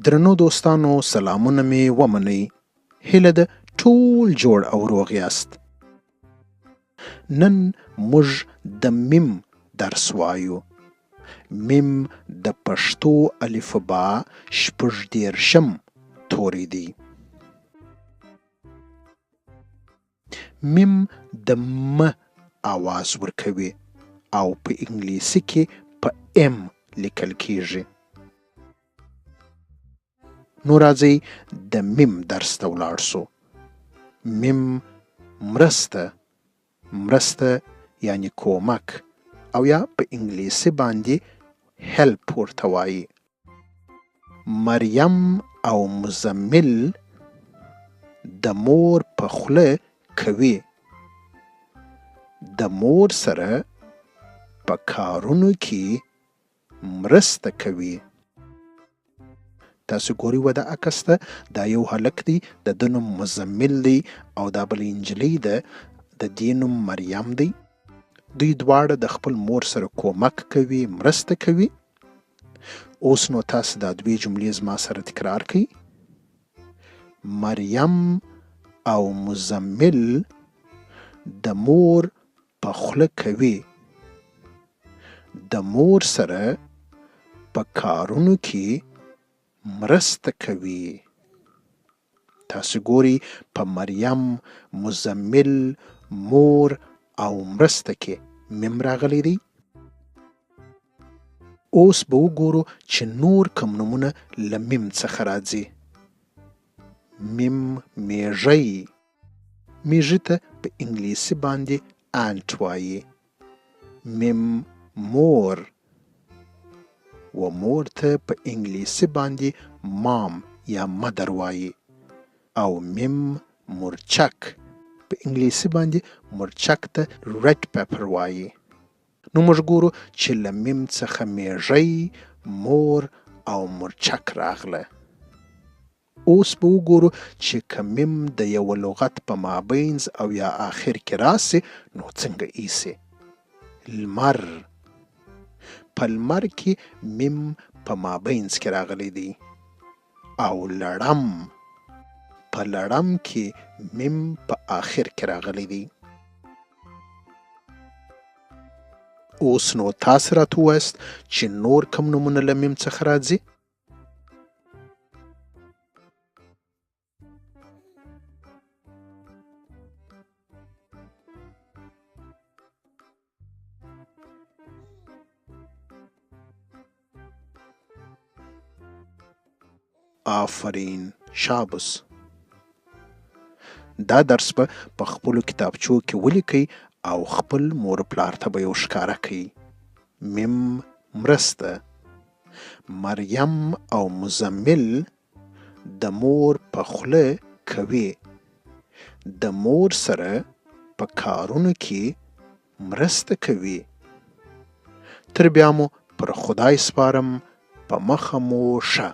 درنو دوستانو سلامونه می ومنئ. هیله ده ټول جوړ او روغ یاست. نن موږ د میم درس وایو. میم د پښتو الفبا شپږ دېرشم توری دی. میم د م آواز ورکوي او په انګلیسي کې په ام لیکل کیږي. نو راځئ د میم درس ته ولاړ سو. میم مرسته یعنی کومک او یا په انګلیسي باندې هیلپ ورته وایي. مریم او مزمل د مور په خوله کوي. د مور سره په کارونو کې مرسته کوي. تاسو ګوري و د عکس ته دا یو هلک دی، د ده نوم مزمل دی او دا بل نجلۍ ده، د دې نوم مریم دی. دوی دواړه د خپل مور سره کومک کوي، مرسته کوي. اوس نو تاسو دا دوې جملې زما سره تکرار کړئ. مریم او مزمل د مور په خوله کوي. د مور سره په کارونو کې مرسته کوي. تاسو ګوري په مریم، مزمل، مور او مرسته کې میم راغلی دی. اوس به وګورو چې نور کوم نومونه له میم څخه راځي. میم میږی. میږي ته په انګلیسي باندې انټ وایي. میم مور و مور ته په انګلیسي باندې مام یا مدر وایي. او میم مرچک په انګلیسي باندې مرچک ته ریډ پیپر وایي. نو موږ ګورو چې له میم څخه میږی، مور او مرچک راغله. اوس به وګورو چې که میم د یوه لغت په مابینځ او یا آخر کې راسي نو څنګه ایسي. لمر. په لمر کې میم په مابینځ کې راغلی دی. او لړم. په لړم کې میم په آخر کې راغلی دی. اوس نو تاسو راته ووایاست چې نور کوم نومونه له میم څخه راځي. آفرین، شابس. دا درس به په خپلو کتابچو کې ولیکئ او خپل مور پلار ته به یې ښکاره کړئ. میم مرسته. مریم او مزمل د مور په خوله کوي. د مور سره په کارونو کې مرسته کوي. تر بیا مو پر خدای سپارم، په مخه مو شه.